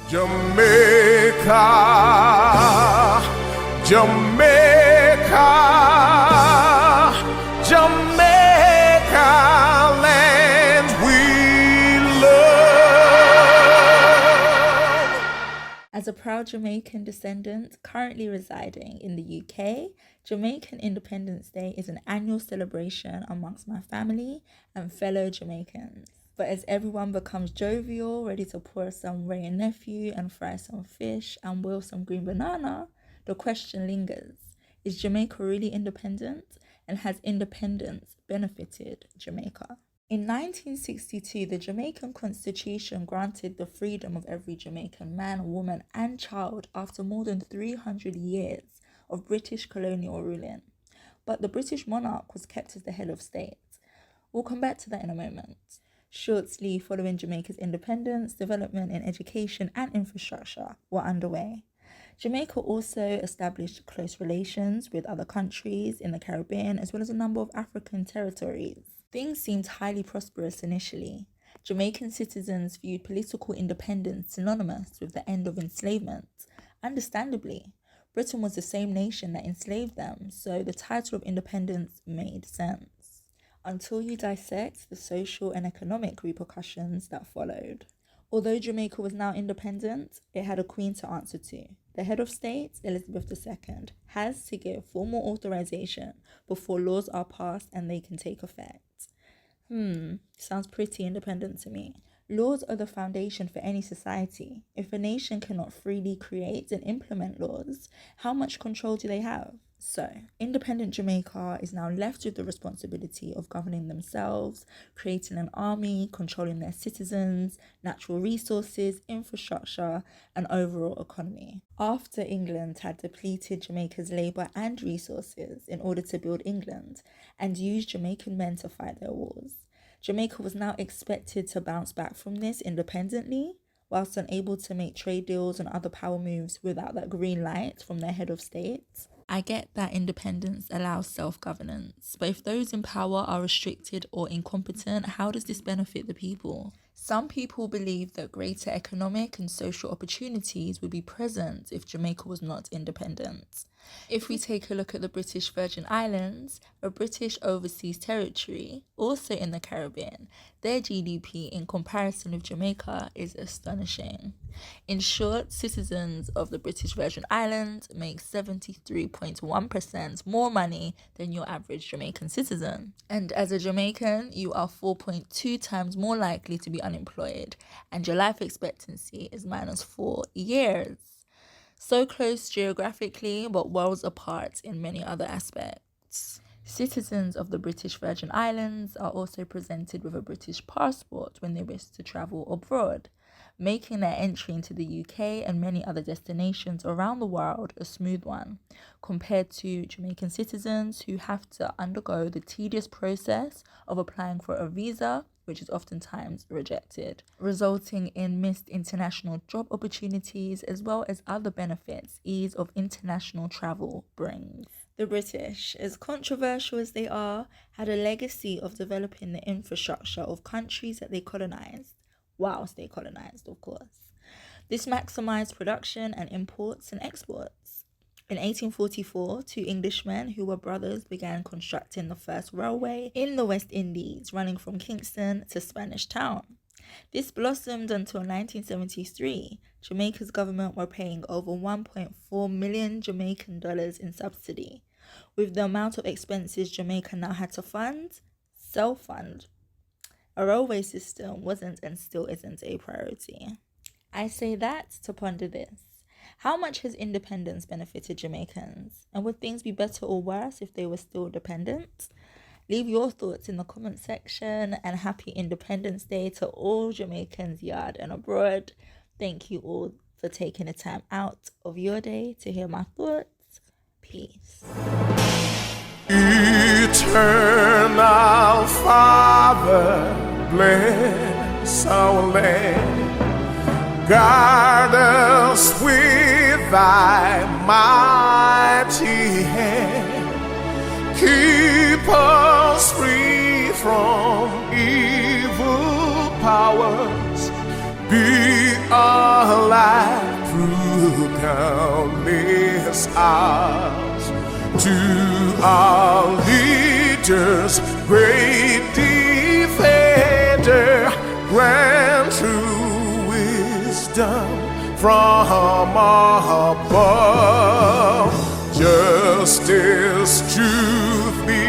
Jamaica, Jamaica, Jamaica, land we love. As a proud Jamaican descendant currently residing in the UK, Jamaican Independence Day is an annual celebration amongst my family and fellow Jamaicans. But as everyone becomes jovial, ready to pour some Ray and Nephew and fry some fish and boil some green banana, the question lingers. Is Jamaica really independent? And has independence benefited Jamaica? In 1962, the Jamaican Constitution granted the freedom of every Jamaican man, woman and child after more than 300 years of British colonial ruling. But the British monarch was kept as the head of state. We'll come back to that in a moment. Shortly following Jamaica's independence, development in education and infrastructure were underway. Jamaica also established close relations with other countries in the Caribbean as well as a number of African territories. Things seemed highly prosperous initially. Jamaican citizens viewed political independence synonymous with the end of enslavement. Understandably, Britain was the same nation that enslaved them, so the title of independence made sense. Until you dissect the social and economic repercussions that followed. Although Jamaica was now independent, it had a queen to answer to. The head of state, Elizabeth II, has to give formal authorization before laws are passed and they can take effect. Sounds pretty independent to me. Laws are the foundation for any society. If a nation cannot freely create and implement laws, how much control do they have? So, independent Jamaica is now left with the responsibility of governing themselves, creating an army, controlling their citizens, natural resources, infrastructure, and overall economy. After England had depleted Jamaica's labour and resources in order to build England and used Jamaican men to fight their wars, Jamaica was now expected to bounce back from this independently, whilst unable to make trade deals and other power moves without that green light from their head of state. I get that independence allows self-governance, but if those in power are restricted or incompetent, how does this benefit the people? Some people believe that greater economic and social opportunities would be present if Jamaica was not independent. If we take a look at the British Virgin Islands, a British overseas territory, also in the Caribbean, their GDP in comparison with Jamaica is astonishing. In short, citizens of the British Virgin Islands make 73.1% more money than your average Jamaican citizen. And as a Jamaican, you are 4.2 times more likely to be unemployed, and your life expectancy is -4 years. So close geographically, but worlds apart in many other aspects. Citizens of the British Virgin Islands are also presented with a British passport when they wish to travel abroad, making their entry into the UK and many other destinations around the world a smooth one, compared to Jamaican citizens who have to undergo the tedious process of applying for a visa, which is oftentimes rejected, resulting in missed international job opportunities as well as other benefits ease of international travel brings. The British, as controversial as they are, had a legacy of developing the infrastructure of countries that they colonized, whilst they colonized, of course. This maximized production and imports and exports. In 1844, two Englishmen who were brothers began constructing the first railway in the West Indies, running from Kingston to Spanish Town. This blossomed until 1973. Jamaica's government were paying over 1.4 million Jamaican dollars in subsidy. With the amount of expenses Jamaica now had to self-fund, a railway system wasn't and still isn't a priority. I say that to ponder this. How much has independence benefited Jamaicans? And would things be better or worse if they were still dependent? Leave your thoughts in the comment section, and happy Independence Day to all Jamaicans yard and abroad. Thank you all for taking the time out of your day to hear my thoughts. Peace. Eternal Father, bless our land. Guard us with thy mighty hand. Keep us free from evil powers. Be our light countless hours. To our leaders, great defender, grant true wisdom from above. Justice, truth be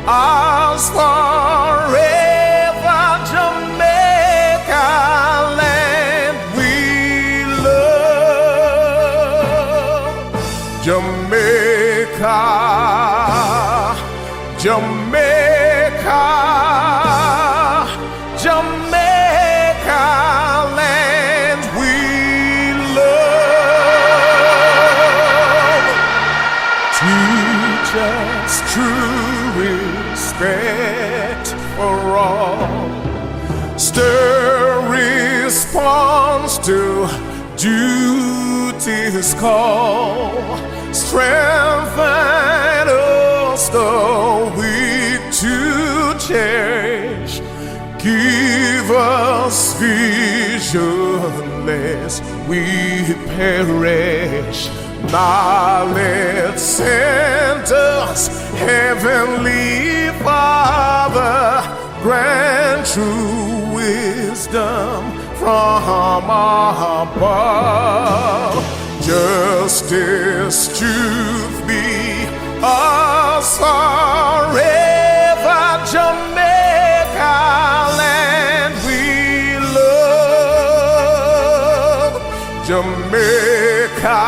ours forever. Jamaica land we love. Jamaica, Jamaica, Jamaica land we love. Teach us true respect for all. Stir response to duty's call. Strengthen us the weak to cherish. Give us vision lest we perish. Knowledge send us, Heavenly Father, grant true wisdom from above. Justice, truth be us forever. Jamaica land we love. Jamaica,